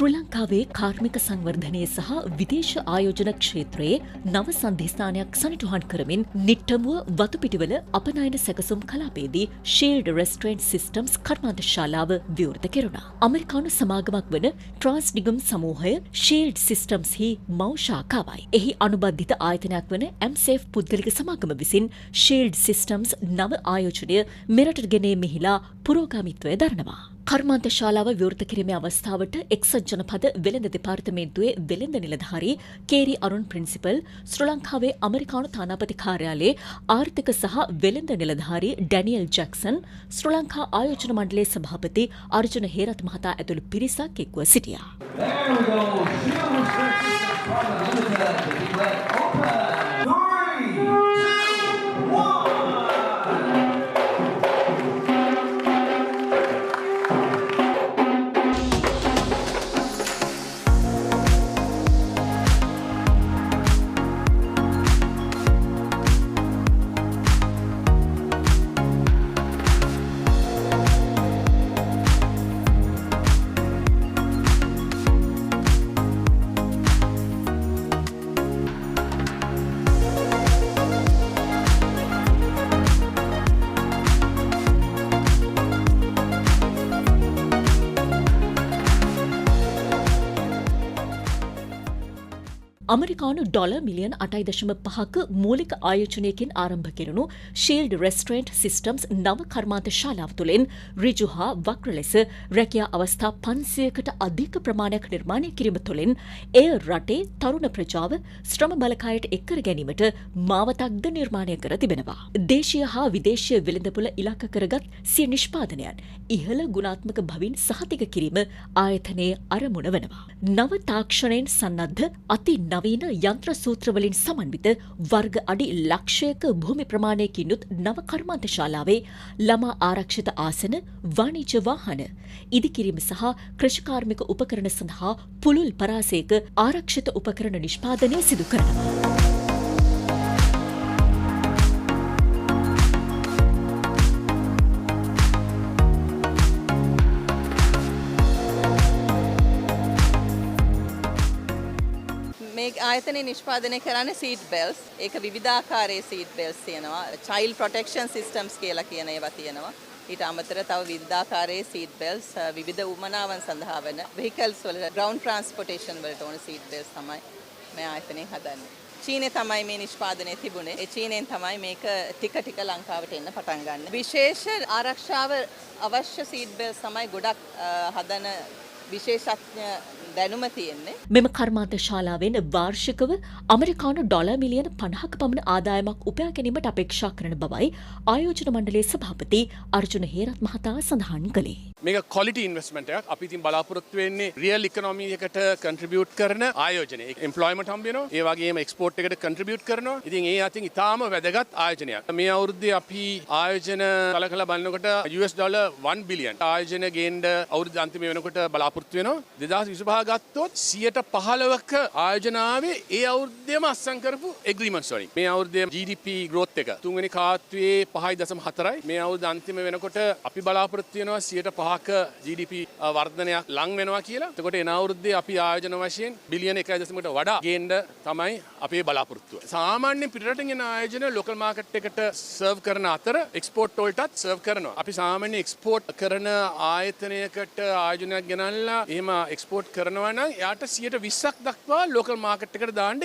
ශ්‍රී ලංකාවේ කාර්මික සංවර්ධනය සහ විදේශ ආයෝජන ක්ෂේත්‍රයේ නව සන්ධිස්ථානයක් සනිටුහන් කරමින් නිට්ටඹුව වතුපිටිවල අපනයන සැකසුම් කලාපයේදී ශීල්ඩ් රෙස්ටරන්ට් සිස්ටම්ස් කර්මාන්ත ශාලාව විවෘත කෙරුණා. අමරිකානු සමාගමක් වන ට්‍රාන්ස්ඩිගම් සමූහය ශීල්ඩ් සිස්ටම්ස්හි මව් ශාඛාවයි. එහි අනුබද්ධිත ආයතනයක් වන MSAF පුද්ගලික සමාගම විසින් ශීල්ඩ් සිස්ටම්ස් නව ආයෝජනය මෙරටට ගෙනීමෙහිලා පුරෝගාමීත්වය දරනවා. කර්මාන්ත ශාලාව විවෘත කිරීමේ අවස්ථාවට එක්සත් ජනපද වෙළඳ දෙපාර්තමේන්තුවේ වෙළඳ නිලධාරී කේරි අරුන් ප්‍රින්සිපල්, ශ්‍රී ලංකාවේ අමරිකානු තානාපති කාර්යාලයේ ආර්ථික සහ වෙළඳ නිලධාරී ඩැනියල් ජැක්සන්, ශ්‍රී ලංකා ආයෝජන මණ්ඩලයේ සභාපති අර්ජුන හේරත් මහතා ඇතුළු පිරිසක් එක්ව සිටියා. අමරිකානු ඩොලර් මිලියන 8.5ක මූලික ආයෝජනයකින් ආරම්භ කෙරුණු ශීල්ඩ් රෙස්ටරන්ට් සිස්ටම්ස් නව කර්මාන්ත ශාලාව තුළින් ඍජු හා වක්‍ර ලෙස රැකියා අවස්ථා 500කට අධික ප්‍රමාණයක් නිර්මාණය කිරීම තුළින් එය රටේ තරුණ ප්‍රජාව ශ්‍රම බලකායට එක් කර ගැනීමට මාවතක්ද නිර්මාණය කර තිබෙනවා. දේශීය හා විදේශීය වෙළඳපොළ ඉලක්ක කරගත් සිය නිෂ්පාදනයන් ඉහළ ගුණාත්මක බවින් සහතික කිරීම ආයතනයේ අරමුණ වනවා. නව තාක්ෂණයෙන් සන්නද්ධ අති නවීන යන්ත්‍ර සූත්‍රවලින් සමන්විත වර්ග අඩි ලක්ෂයක භූමි ප්‍රමාණයකින් යුත් නව කර්මාන්ත ශාලාවේ ළමා ආරක්ෂිත ආසන, වාණිජ්‍ය වාහන, ඉදිකිරීම සහ කෘෂිකාර්මික උපකරණ සඳහා පුළුල් පරාසයක ආරක්ෂිත උපකරණ නිෂ්පාදනය සිදු කරනවා. මේ ආයතනයේ නිෂ්පාදනය කරන්නේ සීට් බෙල්ට්ස්. ඒක විවිධාකාරයේ සීට් බෙල්ට්ස් තියෙනවා. චයිල්ඩ් ප්‍රොටෙක්ෂන් සිස්ටම්ස් කියලා කියන ඒවා තියෙනවා. ඊට අමතරව තව විවිධාකාරයේ සීට් බෙල්ට්ස් විවිධ උමනාවන් සඳහා වෙන වෙහිකල්ස් වල ග්‍රවුන්ඩ් ට්‍රාන්ස්පෝර්ටේෂන් වලට ඕන සීට් බෙල්ට්ස් තමයි මේ ආයතනයේ හදන්නේ. චීනේ තමයි මේ නිෂ්පාදනය තිබුණේ. ඒ චීනෙන් තමයි මේක ටික ලංකාවට එන්න පටන් ගන්න. විශේෂ ආරක්ෂාව අවශ්‍ය සීට් බෙල්ට්ස් තමයි ගොඩක් හදන විශේෂඥ දැනුම තියෙන්නේ. මෙම කර්මාන්ත ශාලාවෙන් වාර්ෂිකව අමරිකානු ඩොලර් මිලියන 50ක පමණ ආදායමක් උපයා ගැනීමට අපේක්ෂා කරන බවයි ආයෝජන මණ්ඩලයේ සභාපති අර්ජුන හේරත් මහතා සඳහන් කළේ. මේක ක්වොලිටි ඉන්වෙස්ට්මන්ට් එකක්. අපි ඉතින් බලාපොරොත්තු වෙන්නේ රියල් ඉකොනොමි එකට කන්ට්‍රිබියුට් කරන ආයෝජනය. එම්ප්ලොයිමන්ට් හම්බ වෙනවා. ඒ වගේම එක්ස්පෝර්ට් එකට කන්ට්‍රිබියුට් කරනවා. ඉතින් ඒ අතින් ඉතාම වැදගත් ආයෝජනයක්. මේ අවුරුද්දේ අපි ආයෝජන කලකලා බලනකොට US ඩොලර් 1 බිලියන් ආයෝජන ගේන්න අවුරුද්ද අන්තිම වෙනකොට බලාපොරොත්තු වෙනවා. 2025 ගත්තොත් 15%ක ආයෝජනාවේ ඒ අවුරුද්දේම අත්සන් කරපු එග්‍රීමන්ට්ස් වලින්. මේ අවුරුද්දේ GDP growth එක තුන්වෙනි කාත්වයේ 5.4යි. මේ අවුරුද්ද අන්තිම වෙනකොට අපි බලාපොරොත්තු වෙනවා 5%ක GDP වර්ධනයක් ලං වෙනවා කියලා. එතකොට එන අවුරුද්දේ අපි ආයෝජන වශයෙන් බිලියන 1.1කට වඩා ගේන්න තමයි අපේ බලාපොරොත්තුව. සාමාන්‍යයෙන් පිටරටින් එන ආයෝජන ලෝකල් මාකට් එකට සර්ව් කරන අතර එක්ස්පෝර්ට් වලටත් සර්ව් කරනවා. අපි සාමාන්‍යයෙන් එක්ස්පෝර්ට් කරන ආයතනයකට ආයෝජනයක් ගෙනල්ලා එහෙම එක්ස්පෝර්ට් කරනවා නම් එයාට 20%ක් දක්වා ලෝකල් මාකට් එකට දාන්න